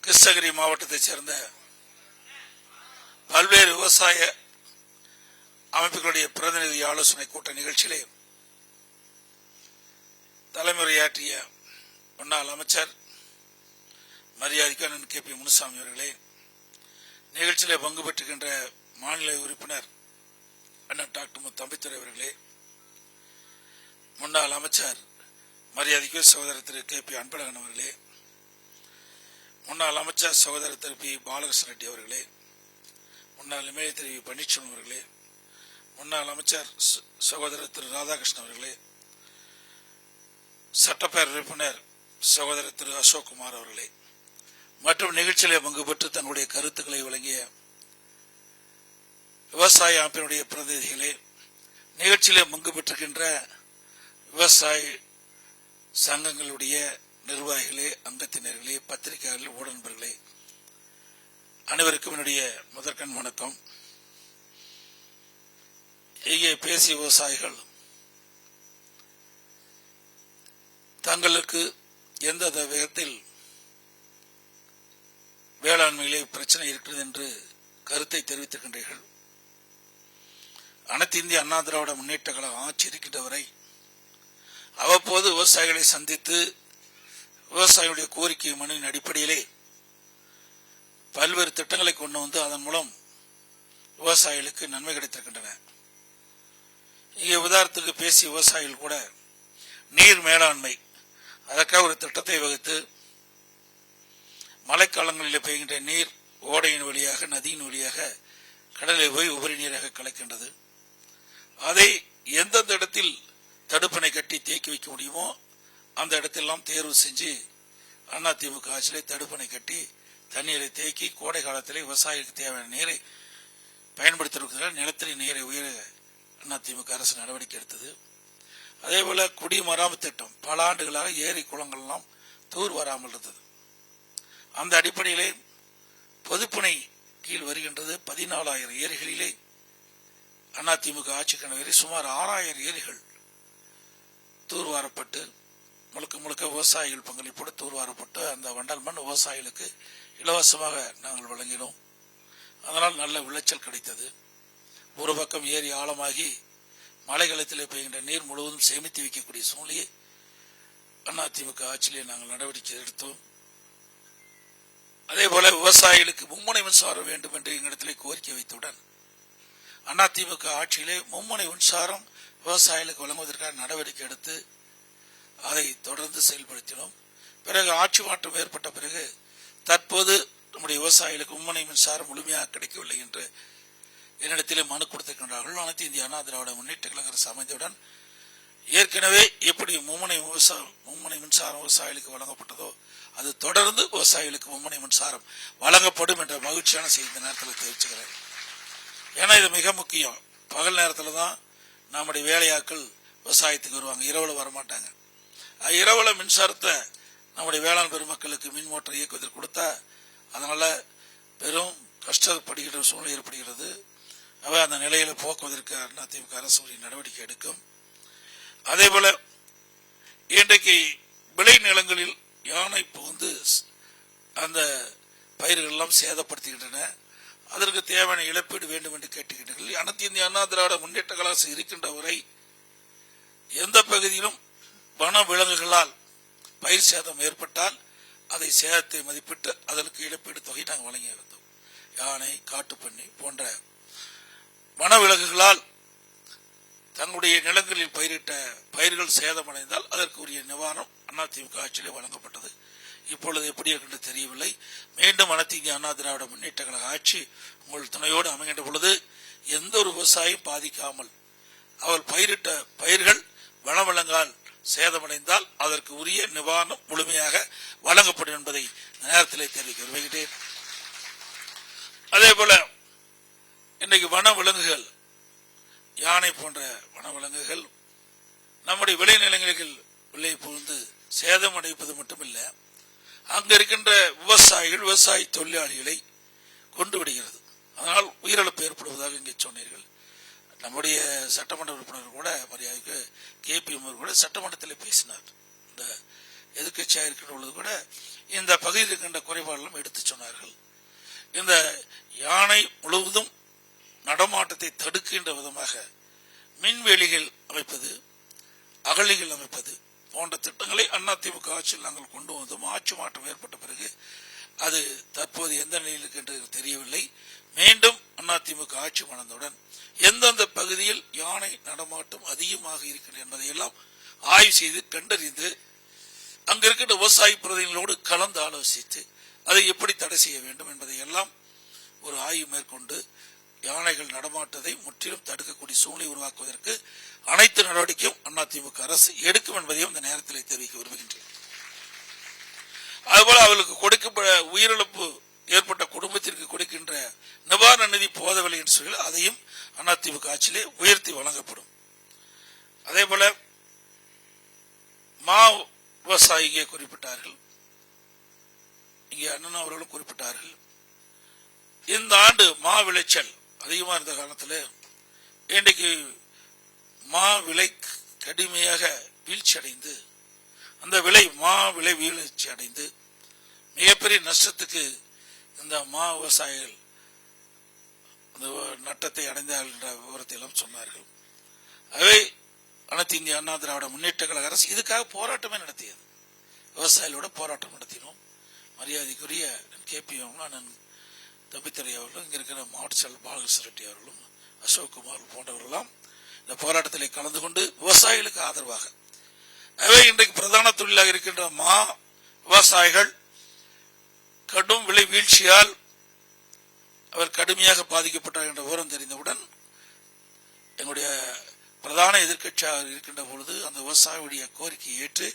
கிருஷ்ணகிரி மாவட்டத்தைச் சேர்ந்த பல்வேறு விவசாய அமைப்புகளுடைய பிரதிநிதி ஆலோசனை கூட்ட நிகழ்ச்சியிலே தலைமுறையாற்றிய முன்னாள் அமைச்சர் மரியாதைக்கு அண்ணன் KP முனுசாமி அவர்களே, நிகழ்ச்சியிலே பங்கு பெற்றுகின்ற மாநில உறுப்பினர் அண்ணன் டாக்டர் மு தம்பித்துரை அவர்களே, முன்னாள் அமைச்சர் மரியாதைக்கு சகோதரர் திரு KP அன்பழகன் அவர்களே, முன்னாள் அமைச்சர் சகோதரர் திரு P பாலகிருஷ்ண ரெட்டி அவர்களே, முன்னாள் எம்எல்ஏ திரு பன்னீர்செல்வம் அவர்களே, முன்னாள் அமைச்சர் சகோதரர் திரு ராதாகிருஷ்ணன் அவர்களே, சட்டப்பேரவை உறுப்பினர் சகோதரர் திரு அசோக் குமார் அவர்களே மற்றும் நிகழ்ச்சியிலே பங்கு பெற்று தன்னுடைய கருத்துக்களை வழங்கிய விவசாய அமைப்பினுடைய பிரதிநிதிகளே, நிகழ்ச்சியிலே பங்கு பெற்றிருக்கின்ற விவசாய சங்கங்களுடைய நிர்வாகிகளே, அங்கத்தினர்களே, பத்திரிகையாளர்களே, ஊடகங்களே, அனைவருக்கும் என்னுடைய முதற்கண் வணக்கம். இங்கே பேசிய விவசாயிகள் தங்களுக்கு எந்த விதத்தில் வேளாண்மையிலே பிரச்சனை இருக்கிறது என்று கருத்தை தெரிவித்திருக்கின்றீர்கள். அனைத்து இந்திய அண்ணா திராவிட முன்னேற்ற கழகம் ஆட்சி இருக்கின்ற வரை அவ்வப்போது விவசாயிகளை சந்தித்து விவசாயிகளுடைய கோரிக்கை மனுவின் அடிப்படையிலே பல்வேறு திட்டங்களை கொண்டு வந்து அதன் மூலம் விவசாயிகளுக்கு நன்மை கிடைத்திருக்கின்றன. இங்கே உதாரணத்துக்கு பேசிய விவசாயிகள் கூட நீர் மேலாண்மை அதற்காக ஒரு திட்டத்தை வகுத்து மழைக்காலங்களில் பெய்கின்ற நீர் ஓடையின் வழியாக நதியின் வழியாக கடலில் போய் உபரி நீராக கலக்கின்றது. அதை எந்தெந்த இடத்தில் தடுப்பணை கட்டி தேக்கி வைக்க முடியுமோ அந்த இடத்தெல்லாம் தேர்வு செஞ்சு அதிமுக ஆட்சியிலே தடுப்பணை கட்டி தண்ணீரை தேக்கி கோடை காலத்திலே விவசாயிகளுக்கு தேவையான நீரை பயன்படுத்துவதற்கு நிலத்தடி நீரை உயர அதிமுக அரசு நடவடிக்கை எடுத்தது. அதே போல குடிமராமத்து திட்டம் பல ஆண்டுகளாக ஏரி குளங்கள் எல்லாம் தூர் வராமல் இருந்தது. அந்த அடிப்படையிலே பொதுப்பணி கீழ் வருகின்றது 14,000 ஏரிகளிலே அதிமுக ஆட்சி கணவரை சுமார் 6,000 ஏரிகள் தூர்வாரப்பட்டு முழுக்க முழுக்க விவசாயிகள் பங்களிப்போடு தூர்வாரப்பட்டு அந்த வண்டல் மண் விவசாயிகளுக்கு இலவசமாக நாங்கள் வழங்கினோம். அதனால் நல்ல விளைச்சல் கிடைத்தது. ஒரு பக்கம் ஏரி ஆழமாகி மழை காலத்திலே பெய்கின்ற நீர் முழுவதும் சேமித்து வைக்கக்கூடிய சூழ்நிலையை அதிமுக ஆட்சியிலே நாங்கள் நடவடிக்கை எடுத்தோம். அதே போல விவசாயிகளுக்கு மும்முனை மின்சாரம் வேண்டும் என்று எங்களிடத்திலே கோரிக்கை வைத்தவுடன் அதிமுக ஆட்சியிலே மும்முனை மின்சாரம் விவசாயிகளுக்கு வழங்குவதற்கான நடவடிக்கை எடுத்து அதை தொடர்ந்து செயல்படுத்தினோம். பிறகு ஆட்சி மாற்றம் ஏற்பட்ட பிறகு தற்போது நம்முடைய விவசாயிகளுக்கு மும்முனை மின்சாரம் முழுமையாக கிடைக்கவில்லை என்று என்னிடத்திலே மனு கொடுத்திருக்கின்றார்கள். அனைத்து இந்திய அண்ணா திராவிட முன்னேற்ற கழக அரசு அமைந்தவுடன் ஏற்கனவே எப்படி மும்முனை மின்சாரம் விவசாயிகளுக்கு வழங்கப்பட்டதோ அது தொடர்ந்து விவசாயிகளுக்கு மும்முனை மின்சாரம் வழங்கப்படும் என்ற மகிழ்ச்சியான செய்தி இந்த நேரத்தில் தெரிவிச்சுக்கிறேன். ஏன்னா இது மிக முக்கியம். பகல் நேரத்தில் தான் நம்முடைய வேலையாட்கள் விவசாயத்துக்கு வருவாங்க, இரவுல வரமாட்டாங்க. இரவுல மின்சாரத்தை நம்முடைய வேளாண் பெருமக்களுக்கு மின் மோட்டர் இயக்குவதற்கு கொடுத்தா அதனால பெரும் கஷ்டப்படுகிற சூழ்நிலை ஏற்படுகிறது. அவை அந்த நிலையில போக்குவதற்கு அதிமுக அரசு நடவடிக்கை எடுக்கும். அதே போல இன்றைக்கு விளை நிலங்களில் யானை புகுந்து அந்த பயிர்கள் எல்லாம் சேதப்படுத்துகின்றன. அதற்கு தேவையான இழப்பீடு வேண்டும் என்று கேட்டுக்கின்றீர்கள். அனைத்து இந்திய அண்ணா திராவிட முன்னேற்ற கழக அரசு இருக்கின்ற வரை எந்த பகுதியிலும் வன விலங்குகளால் பயிர் சேதம் ஏற்பட்டால் அதை சேதத்தை மதிப்பிட்டு அதற்கு இழப்பீடு தொகை நாங்கள் வழங்கி வந்தோம். யானை, காட்டுப்பன்னி போன்ற வனவிலங்குகளால் தங்களுடைய நிலங்களில் பயிரிட்ட பயிர்கள் சேதமடைந்தால் அதற்குரிய நிவாரணம் அதிமுக ஆட்சியிலே வழங்கப்பட்டது. இப்பொழுது எப்படி என்று தெரியவில்லை. மீண்டும் அனைத்து இந்திய அண்ணா திராவிட முன்னேற்ற கழக ஆட்சி உங்கள் துணையோடு அமைகின்ற பொழுது எந்த ஒரு விவசாயியும் பாதிக்காமல் அவர் பயிரிட்ட பயிர்கள் வனவிலங்கால் சேதமடைந்தால் அதற்கு உரிய நிவாரணம் முழுமையாக வழங்கப்படும் என்பதை நேரத்திலே தெரிவிக்க விரும்புகிறேன். அதே போல இன்றைக்கு வனவிலங்குகள் யானை போன்ற வனவிலங்குகள் நம்முடைய விளைநிலங்களில் உள்ளே புகுந்து சேதம் அடைப்பது மட்டுமில்ல, அங்க இருக்கின்ற விவசாய தொழிலாளிகளை கொண்டு விடுகிறது. அதனால் உயிரிழப்பு ஏற்படுவதாக இங்கே சொன்னீர்கள். நம்முடைய சட்டமன்ற உறுப்பினர் கூட மரியாதைக்கு KP கூட சட்டமன்றத்தில் பேசினார். இந்த எதிர்க்கட்சியாக இருக்கிற பொழுது கூட இந்த பகுதியில் இருக்கின்ற குறைபாடுகளும் எடுத்து சொன்னார்கள். இந்த யானை முழுவதும் நடமாட்டத்தை தடுக்கின்ற விதமாக மின்வேலிகள் அமைப்பது, அகழிகள் அமைப்பது போன்ற திட்டங்களை அதிமுக ஆட்சியில் நாங்கள் கொண்டு வந்தோம். ஆட்சி மாற்றம் ஏற்பட்ட பிறகு அது தற்போது எந்த நிலையில் இருக்கின்றது தெரியவில்லை. மீண்டும் அதிமுக ஆட்சி மணந்தவுடன் எந்தெந்த பகுதியில் யானை நடமாட்டம் அதிகமாக இருக்கின்றது என்பதையெல்லாம் ஆய்வு செய்து கண்டறிந்து அங்க இருக்கின்ற விவசாய பிரதிநிதிகளோடு கலந்து ஆலோசித்து அதை எப்படி தடை செய்ய வேண்டும் என்பதை எல்லாம் ஒரு ஆய்வு மேற்கொண்டு யானைகள் நடமாட்டத்தை முற்றிலும் தடுக்கக்கூடிய சூழ்நிலை உருவாக்குவதற்கு அனைத்து நடவடிக்கையும் அதிமுக அரசு எடுக்கும் என்பதையும் இந்த நேரத்தில் தெரிவிக்க விரும்புகின்றேன். அதுபோல அவர்களுக்கு கொடுக்கப்பட்ட உயிரிழப்பு ஏற்பட்ட குடும்பத்திற்கு கொடுக்கின்ற நிவாரண நிதி போதவில்லை என்று சொல்லி அதையும் அதிமுக ஆட்சியிலே உயர்த்தி வழங்கப்படும். அதே போல மா விவசாயிகளை குறிப்பிட்டார்கள், இங்கே அண்ணன் அவர்களும் குறிப்பிட்டார்கள். இந்த ஆண்டு மா விளைச்சல் அதிகமாக இருந்த காலத்தில் இன்றைக்கு மா விலை கடுமையாக வீழ்ச்சி அடைந்து, அந்த மா விலை வீழ்ச்சி அடைந்து மிகப்பெரிய நஷ்டத்துக்கு இந்த மா விவசாயிகள் அந்த நட்டத்தை அடைந்தார்கள் என்ற விவரத்தை எல்லாம் சொன்னார்கள். அவை அனைத்து இந்திய அண்ணா திராவிட முன்னேற்ற கழக அரசு இதுக்காக போராட்டமே நடத்தியது. விவசாயிகளோட போராட்டம் நடத்தினோம். மரியாதைக்குரிய KP அண்ணன் தம்பித்துறை அவர்களும், இங்க இருக்கிற மாவட்ட செயலர் பாலகிருஷ்ண ரெட்டி அவர்களும், அசோக் குமார் போன்றவர்களெல்லாம் இந்த போராட்டத்தில் கலந்து கொண்டு விவசாயிகளுக்கு ஆதரவாக, அவை இன்றைக்கு பிரதான தொழிலாக இருக்கின்ற மா விவசாயிகள் கடும் விலை வீழ்ச்சியால் அவர் கடுமையாக பாதிக்கப்பட்டார் என்ற விவரம் தெரிந்தவுடன் எங்களுடைய பிரதான எதிர்க்கட்சியாக இருக்கின்ற பொழுது அந்த விவசாயியுடைய கோரிக்கையை ஏற்று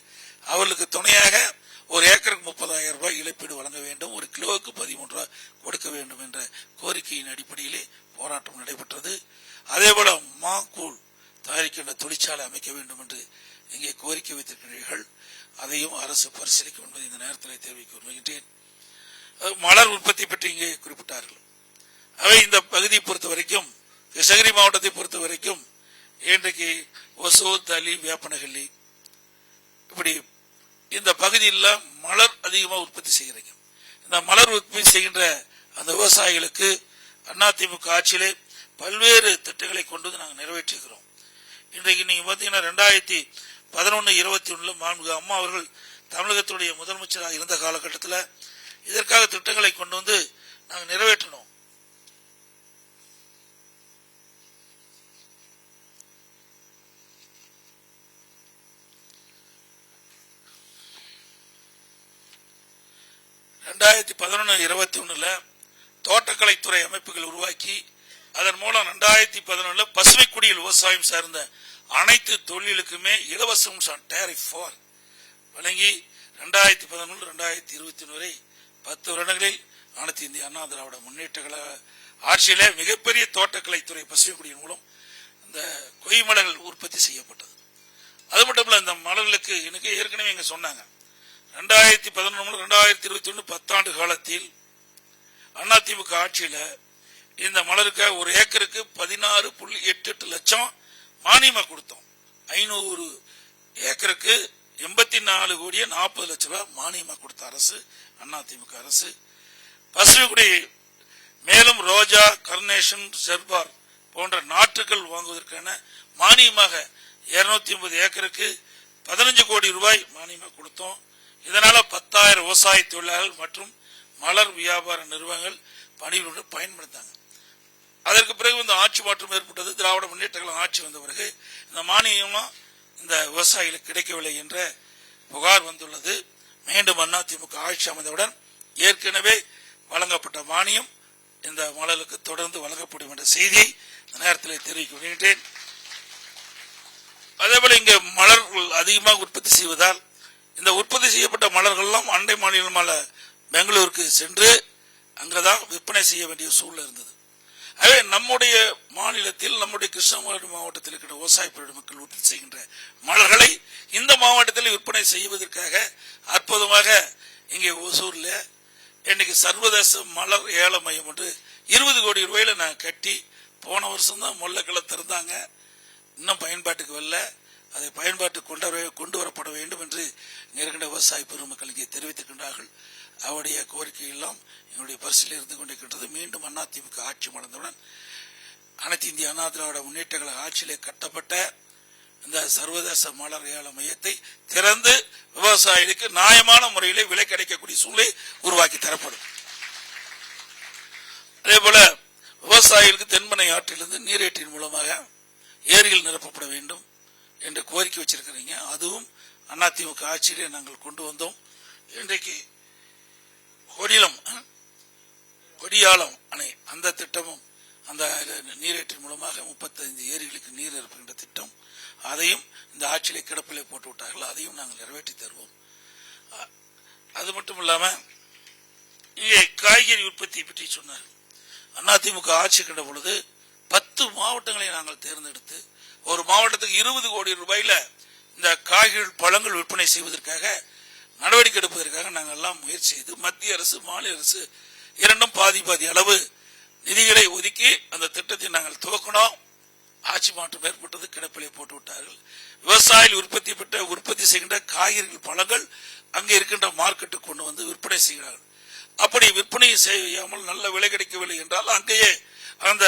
அவர்களுக்கு துணையாக ஒரு ஏக்கருக்கு 30,000 ரூபாய் இழப்பீடு வழங்க வேண்டும், ஒரு கிலோவுக்கு 13 ரூபாய் கொடுக்க வேண்டும் என்ற கோரிக்கையின் அடிப்படையிலே போராட்டம் நடைபெற்றது. அதே போல மாக்கூழ் தயாரிக்கின்ற தொழிற்சாலை அமைக்க வேண்டும் என்று இங்கே கோரிக்கை வைத்திருக்கிறீர்கள். அதையும் அரசு பரிசீலிக்கும் என்பதை இந்த நேரத்தில் தெரிவிக்க விரும்புகின்றேன். மலர் உற்பத்தி பற்றி இங்கே குறிப்பிட்டார்கள். அவை இந்த பகுதியை பொறுத்த வரைக்கும், கிருஷ்ணகிரி மாவட்டத்தை பொறுத்த வரைக்கும் இன்றைக்கு ஒசூர், தளி, வேப்பனஹள்ளி இப்படி இந்த பகுதியில் மலர் அதிகமாக உற்பத்தி செய்கிறீங்க. இந்த மலர் உற்பத்தி செய்கின்ற அந்த விவசாயிகளுக்கு அதிமுக ஆட்சியிலே பல்வேறு திட்டங்களை கொண்டு வந்து நாங்கள் நிறைவேற்றுகிறோம். இன்றைக்கு நீங்க பார்த்தீங்கன்னா 2011-21 மாண்புமிகு அம்மா அவர்கள் தமிழகத்துடைய முதலமைச்சராக இருந்த காலகட்டத்தில் இதற்காக திட்டங்களை கொண்டு வந்து நாங்கள் நிறைவேற்றினோம். தோட்டக்கலைத்துறை அமைப்புகள் உருவாக்கி அதன் மூலம் 2011 பசுமை குடியில் விவசாயம் சார்ந்த அனைத்து தொழிலுக்குமே இலவசம் டேரிஃப் வழங்கி 2011-2021 வரை 10 வருடங்களில் அனைத்து இந்திய அண்ணா திராவிட முன்னேற்ற கழக ஆட்சியிலே மிகப்பெரிய தோட்டக்கலைத்துறை பசுமை குடியின் மூலம் இந்த கொய்மலர்கள் உற்பத்தி செய்யப்பட்டது. அது மட்டுமல்ல, இந்த மலர்களுக்கு எனக்கு ஏற்கனவே இங்க சொன்னாங்க 2011-2021 10 காலத்தில் அதிமுக ஆட்சியில இந்த மலருக்கு ஒரு ஏக்கருக்கு 16.88 லட்சம் மானியமா கொடுத்தோம். 500 ஏக்கருக்கு 84,40 லட்சம் ரூபாய் மானியமா கொடுத்த அரசு அதிமுக அரசு. பசுமைக்குடி மேலும் ரோஜா, கர்னேஷன், ஜெர்பார் போன்ற நாற்றுகள் வாங்குவதற்கான மானியமாக 250 ஏக்கருக்கு 15 கோடி ரூபாய் மானியமா கொடுத்தோம். இதனால 10,000 விவசாய தொழிலாளர்கள் மற்றும் மலர் வியாபார நிறுவனங்கள் பணியில் பயன்படுத்தாங்க. அதற்கு பிறகு இந்த ஆட்சி மாற்றம் ஏற்பட்டது. திராவிட முன்னேற்ற கழகம் ஆட்சி வந்த பிறகு இந்த மானியமா இந்த விவசாயிகளுக்கு கிடைக்கவில்லை என்ற புகார் வந்துள்ளது. மீண்டும் அதிமுக ஆட்சி அமைந்தவுடன் ஏற்கனவே வழங்கப்பட்ட மானியம் இந்த மலருக்கு தொடர்ந்து வழங்கப்படும் என்ற செய்தியை இந்த நேரத்தில் தெரிவிக்க விரும்புகிறேன். அதேபோல இங்கே மலர்கள் அதிகமாக உற்பத்தி செய்வதால் இந்த உற்பத்தி செய்யப்பட்ட மலர்கள்லாம் அண்டை மாநிலமான பெங்களூருக்கு சென்று அங்கதான் விற்பனை செய்ய வேண்டிய சூழ்நிலை இருந்தது. அதே நம்முடைய மாநிலத்தில், நம்முடைய கிருஷ்ணகிரி மாவட்டத்தில் இருக்கிற விவசாய பெருமக்கள் உற்பத்தி செய்கின்ற மலர்களை இந்த மாவட்டத்தில் விற்பனை செய்வதற்காக அற்புதமாக இங்கே ஒசூர்ல இன்னைக்கு சர்வதேச மலர் ஏல மையம் ஒன்று 20 கோடி ரூபாயில நான் கட்டி, போன வருஷம் தான் முல்லைக்கள திறந்தாங்க, இன்னும் பயன்பாட்டுக்கு வரல. அதை பயன்பாட்டு கொண்டு வரப்பட வேண்டும் என்று இருக்கின்ற விவசாய பெருமக்கள் இங்கே தெரிவித்திருக்கின்றார்கள். அவருடைய கோரிக்கை எல்லாம் எங்களுடைய பரிசீலில் இருந்து கொண்டிருக்கின்றது. மீண்டும் அதிமுக ஆட்சி மலர்ந்தவுடன் அனைத்து இந்திய அண்ணா திராவிட முன்னேற்ற கழக ஆட்சியிலே கட்டப்பட்ட இந்த சர்வதேச மலர் ஏல மையத்தை திறந்து விவசாயிகளுக்கு நியாயமான முறையிலே விலை கிடைக்கக்கூடிய சூழலை உருவாக்கி தரப்படும். அதே போல விவசாயிகளுக்கு தென்பெண்ணை ஆற்றிலிருந்து நீரேற்றின் மூலமாக ஏரிகள் நிரப்பப்பட வேண்டும் என்று கோரிக்கை வச்சிருக்கிறீங்க. அதுவும் அதிமுக ஆட்சியிலே நாங்கள் கொண்டு வந்தோம். இன்றைக்கு கொடியாலம் அணை அந்த திட்டமும் அந்த நீரேற்றின் மூலமாக 35 ஏரிகளுக்கு நீர் இருக்கின்ற திட்டம், அதையும் இந்த ஆட்சியிலே கிடப்பிலே போட்டு விட்டார்கள். அதையும் நாங்கள் நிறைவேற்றி தருவோம். அது மட்டும் இல்லாம இங்கே காய்கறி உற்பத்தி பற்றி சொன்னார்கள். அதிமுக ஆட்சி கண்ட பொழுது 10 மாவட்டங்களை நாங்கள் தேர்ந்தெடுத்து ஒரு மாவட்டத்துக்கு 20 கோடி ரூபாயில இந்த காய்கறி பழங்கள் விற்பனை செய்வதற்காக நடவடிக்கை எடுப்பதற்காக நாங்கள் எல்லாம் முயற்சி செய்து மத்திய அரசு மாநில அரசு இரண்டும் பாதி அளவு நிதிகளை ஒதுக்கி அந்த திட்டத்தை நாங்கள் துவக்கினோம். ஆட்சி மாற்றம் ஏற்பட்டது, கிடப்பிலே போட்டு விட்டார்கள். விவசாயிகள் உற்பத்தி செய்கின்ற காய்கறிகள் பழங்கள் அங்கே இருக்கின்ற மார்க்கெட்டுக்கு கொண்டு வந்து விற்பனை செய்கிறார்கள். அப்படி விற்பனை செய்யாமல் நல்ல விலை கிடைக்கவில்லை என்றால் அங்கேயே அந்த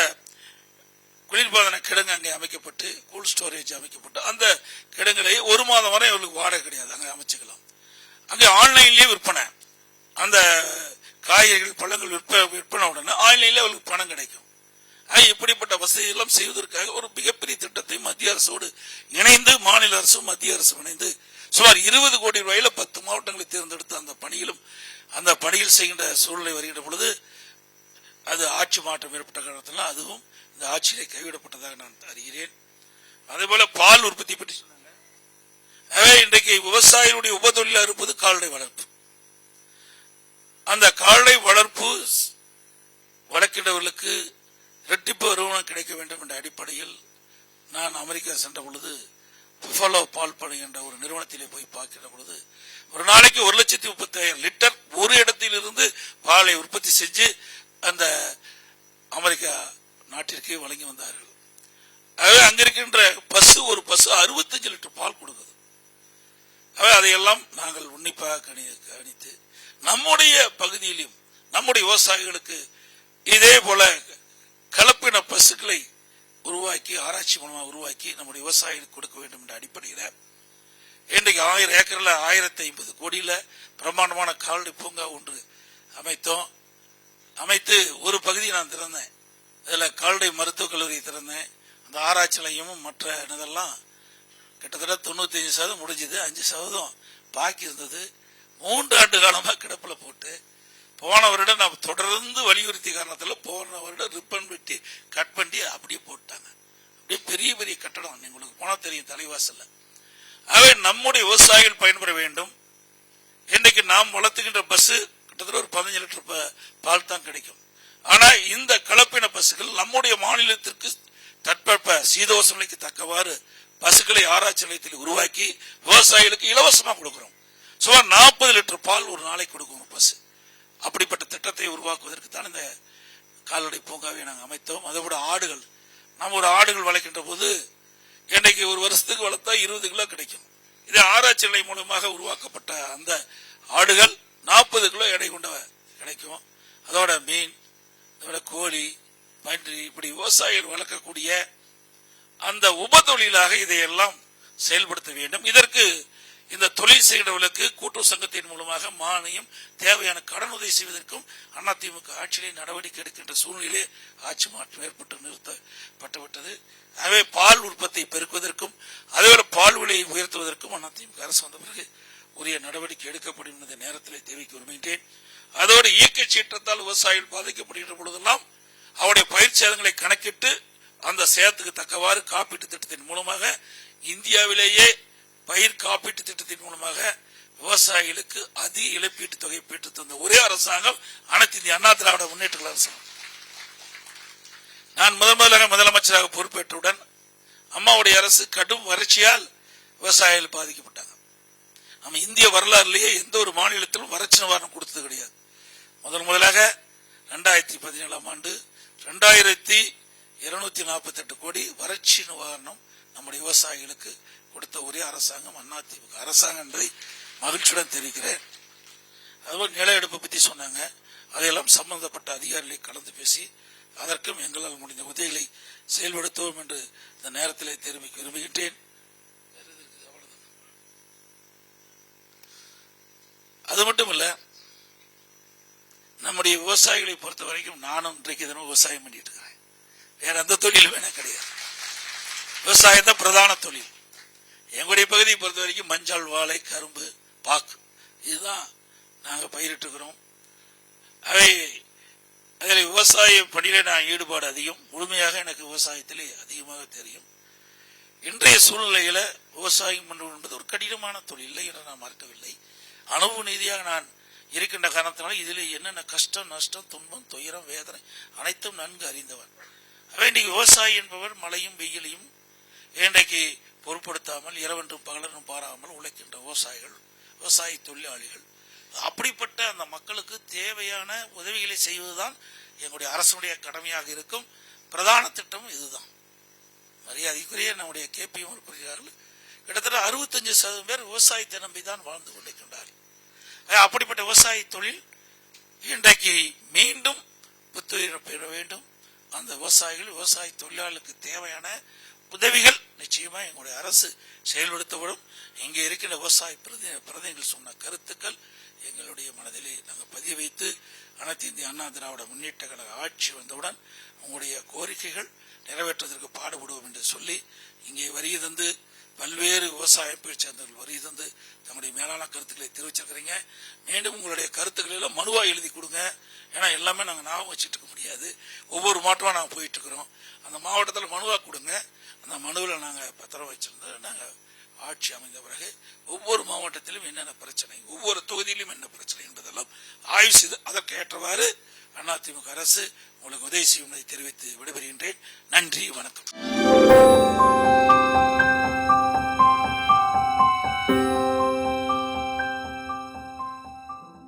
குளிர்பாதன கிடங்கு அங்கே அமைக்கப்பட்டு கூல் ஸ்டோரேஜ் அமைக்கப்பட்டு அந்த கிடங்குகளை 1 மாதம் வரை அவர்களுக்கு வாடகை கிடையாது, அங்கே அமைச்சுக்கலாம். அங்கே ஆன்லைன்லயே விற்பனை, அந்த காய்கறிகள் பழங்கள் விற்பனை உடனே ஆன்லைன்ல அவர்களுக்கு பணம் கிடைக்கும். இப்படிப்பட்ட வசதி எல்லாம் செய்வதற்காக ஒரு மிகப்பெரிய திட்டத்தை மத்திய அரசோடு இணைந்து மாநில அரசும் மத்திய அரசும் இணைந்து சுமார் 20 கோடி ரூபாயில 10 மாவட்டங்களை தேர்ந்தெடுத்து அந்த பணியில் செய்கின்ற சூழ்நிலை வருகின்ற பொழுது அது ஆட்சி மாற்றம் ஏற்பட்ட காரணத்தில் அதுவும் இந்த ஆட்சியிலே கைவிடப்பட்டதாக நான் அறிகிறேன். அதே போல பால் உற்பத்தி பற்றி சொன்னாங்க. இன்றைக்கு விவசாயிகளுடைய உபதொழிலாக இருப்பது கால்நடை வளர்ப்பு. அந்த கால்நடை வளர்ப்பு வளர்க்கின்றவர்களுக்கு இரட்டிப்பு வருமானம் கிடைக்க வேண்டும் என்ற அடிப்படையில் நான் அமெரிக்கா சென்ற பொழுது புஃபலோ பால் பண்ணை என்ற ஒரு நிறுவனத்திலே போய் பார்க்கிற பொழுது ஒரு நாளைக்கு 1,35,000 லிட்டர் ஒரு இடத்திலிருந்து பாலை உற்பத்தி செஞ்சு அந்த அமெரிக்கா நாட்டிற்கு வழங்கி வந்தார்கள். அங்க இருக்கின்ற ஒரு பசு 65 லிட்டர் பால் கொடுக்குது. அதையெல்லாம் நாங்கள் உன்னிப்பாக கவனித்து நம்முடைய பகுதியிலும் நம்முடைய விவசாயிகளுக்கு இதே போல கலப்பின பசுக்களை உருவாக்கி ஆராய்ச்சி மூலமாக உருவாக்கி நம்முடைய விவசாயிகளுக்கு கொடுக்க வேண்டும் என்ற அடிப்படையில் இன்றைக்கு 1000 ஏக்கர்ல 1050 கோடியில பிரம்மாண்டமான கால்நடை பூங்கா ஒன்று அமைத்து ஒரு பகுதியை நான் திறந்தேன். அதில் கால்நடை மருத்துவக் கல்லூரி திறந்தேன். அந்த ஆராய்ச்சி நிலையமும் மற்ற இதெல்லாம் கிட்டத்தட்ட 95% முடிஞ்சது. 5% பாக்கி இருந்தது. 3 ஆண்டு காலமாக கிடப்பில போட்டு போன வருடம் நான் தொடர்ந்து வலியுறுத்தி காரணத்தில் போன வருடம் ரிப்பன் வெட்டி கட் பண்ணி அப்படியே போட்டாங்க. அப்படியே பெரிய பெரிய கட்டடம் உங்களுக்கு போனா தெரியும் தலைவாசல்ல. நம்முடைய விவசாயிகள் பயன்பெற வேண்டும். இன்றைக்கு நாம் வளர்த்துக்கின்ற பஸ் கிட்டத்தட்ட ஒரு 15 லிட்டர் பால் தான் கிடைக்கும். ஆனா இந்த கலப்பின பசுகள் நம்முடைய மாநிலத்திற்கு தட்பவெப்ப சீதோஷணைக்கு தக்கவாறு பசுக்களை ஆராய்ச்சி நிலையத்தில் உருவாக்கி விவசாயிகளுக்கு இலவசமா கொடுக்கிறோம். சுமார் 40 லிட்டர் பால் ஒரு நாளைக்கு கொடுக்கும் பசு. அப்படிப்பட்ட திட்டத்தை உருவாக்குவதற்கு தான் இந்த கால்நடை பூங்காவை நாங்கள் அமைத்தோம். அதோட ஆடுகள், நாம் ஒரு ஆடுகள் வளர்க்கின்ற போது இன்றைக்கு ஒரு வருஷத்துக்கு வளர்த்தா 20 கிலோ கிடைக்கும். இது ஆராய்ச்சி நிலையம் மூலமாக உருவாக்கப்பட்ட அந்த ஆடுகள் 40 கிலோ எடை கொண்ட கிடைக்கும். அதோட மீன், அதோட கோழி, பன்றி, இப்படி விவசாயிகள் வளர்க்கக்கூடிய அந்த உபதொழிலாக இதையெல்லாம் செயல்படுத்த வேண்டும். இதற்கு இந்த தொழில் செய்கிறவர்களுக்கு கூட்டுறவு சங்கத்தின் மூலமாக மானியம், தேவையான கடன் உதவி செய்வதற்கும் அதிமுக ஆட்சியிலே நடவடிக்கை எடுக்கின்ற சூழ்நிலையிலே ஆட்சி மாற்றம் ஏற்பட்டு நிறுத்தப்பட்டுவிட்டது. ஆகவே பால் உற்பத்தியை பெருக்குவதற்கும் அதேபோல பால் விலையை உயர்த்துவதற்கும் அதிமுக அரசு வந்த பிறகு உரிய நடவடிக்கை எடுக்கப்படும் இந்த நேரத்தில் தேவைக்கு விரும்புகின்றேன். அதோடு இயற்கை சீற்றத்தால் விவசாயிகள் பாதிக்கப்படுகின்ற பொழுதெல்லாம் அவருடைய பயிர் சேதங்களை கணக்கிட்டு அந்த சேதத்துக்கு தக்கவாறு காப்பீட்டு திட்டத்தின் மூலமாக இந்தியாவிலேயே பயிர் காப்பீட்டு திட்டத்தின் மூலமாக விவசாயிகளுக்கு அதிக இழப்பீட்டு தொகை பெற்று தந்த ஒரே அரசாங்கம் அனைத்து இந்திய அண்ணா திராவிட முன்னேற்ற அரசாங்கம். நான் முதலாக முதலமைச்சராக பொறுப்பேற்றவுடன் அம்மாவுடைய அரசு கடும் வறட்சியால் விவசாயிகள் பாதிக்கப்பட்டாங்க. நம்ம இந்திய வரலாறுலேயே எந்த ஒரு மாநிலத்திலும் வறட்சி நிவாரணம் கொடுத்தது கிடையாது. முதலாக 2017 ஆண்டு 2248 கோடி வறட்சி நிவாரணம் நம்முடைய விவசாயிகளுக்கு கொடுத்த ஒரே அரசாங்கம் அதிமுக அரசாங்கம் என்பதை மகிழ்ச்சியுடன் தெரிவிக்கிறேன். அதுபோல் நில எடுப்பை பற்றி சொன்னாங்க. அதையெல்லாம் சம்பந்தப்பட்ட அதிகாரிகளை கலந்து பேசி அதற்கும் எங்களால் முடிந்த உதவிகளை செயல்படுத்துவோம் என்று இந்த நேரத்திலே தெரிவிக்க விரும்புகின்றேன். அது மட்டுமல்ல, நம்முடைய விவசாயிகளை பொறுத்த வரைக்கும் நானும் இன்றைக்கு தினம் விவசாயம் பண்ணிட்டு இருக்கிறேன். வேற எந்த தொழிலும் எனக்கு கிடையாது. விவசாயம் தான் பிரதான தொழில். எங்களுடைய பகுதியை பொறுத்த வரைக்கும் மஞ்சள், வாழை, கரும்பு, பாக்கு இதுதான் நாங்கள் பயிரிட்டு இருக்கிறோம். அதில் விவசாய பணியில நான் ஈடுபாடு அதிகம். முழுமையாக எனக்கு விவசாயத்திலே அதிகமாக தெரியும். இன்றைய சூழ்நிலையில விவசாயம் என்பது ஒரு கடினமான தொழில் இல்லை என்று நான் மறக்கவில்லை. அனுபவ ரீதியாக நான் இருக்கின்ற காரணத்தினால இதில் என்னென்ன கஷ்டம், நஷ்டம், துன்பம், துயரம், வேதனை அனைத்தும் நன்கு அறிந்தவன். இன்றைக்கு விவசாயி என்பவர் மழையும் வெயிலையும் இன்றைக்கு பொருட்படுத்தாமல் இரவென்றும் பகலென்றும் பாராமல் உழைக்கின்ற விவசாயிகள், விவசாய தொழிலாளிகள். அப்படிப்பட்ட அந்த மக்களுக்கு தேவையான உதவிகளை செய்வதுதான் எங்களுடைய அரசுடைய கடமையாக இருக்கும். பிரதான திட்டம் இதுதான். மரியாதைக்குரிய நம்முடைய KPM உறுப்பினர்கள் கிட்டத்தட்ட 65% பேர் விவசாயத்தை நம்பிதான் வாழ்ந்து கொண்டிருக்கின்றார்கள். அப்படிப்பட்ட விவசாய தொழில் இன்றைக்கு மீண்டும் புத்துயிர் பெற வேண்டும். அந்த விவசாயிகள், விவசாய தொழிலாளர்களுக்கு தேவையான உதவிகள் நிச்சயமா எங்களுடைய அரசு செயல்படுத்தப்படும். இங்கே இருக்கின்ற விவசாய பிரதிநிதிகள் சொன்ன கருத்துக்கள் எங்களுடைய மனதிலே நாங்கள் பதிய வைத்து அனைத்து இந்திய அண்ணா திராவிட முன்னேற்ற கழக ஆட்சி வந்தவுடன் உங்களுடைய கோரிக்கைகள் நிறைவேற்றுவதற்கு பாடுபடுவோம் என்று சொல்லி இங்கே வருகை தந்து பல்வேறு விவசாயத்தை சேர்ந்தவர்கள் வருகை தந்து தங்களுடைய மேலான கருத்துக்களை தெரிவிச்சிருக்கிறீங்க. மீண்டும் உங்களுடைய கருத்துக்களை எல்லாம் மனுவா எழுதி கொடுங்க. ஏன்னா எல்லாமே நாங்கள் ஞாபகம் வச்சுட்டு இருக்க முடியாது. ஒவ்வொரு மாவட்டமா நாங்கள் போயிட்டு இருக்கிறோம். அந்த மாவட்டத்தில் மனுவா கொடுங்க. அந்த மனுவில் நாங்கள் பத்திரம் வச்சிருந்து நாங்கள் ஆட்சி அமைந்த பிறகு ஒவ்வொரு மாவட்டத்திலும் என்னென்ன பிரச்சனை, ஒவ்வொரு தொகுதியிலும் என்ன பிரச்சனை என்பதெல்லாம் ஆய்வு செய்து அதற்கு ஏற்றவாறு அதிமுக அரசு உங்களுக்கு உதவி செய்யும் தெரிவித்து விடைபெறுகின்றேன். நன்றி, வணக்கம்.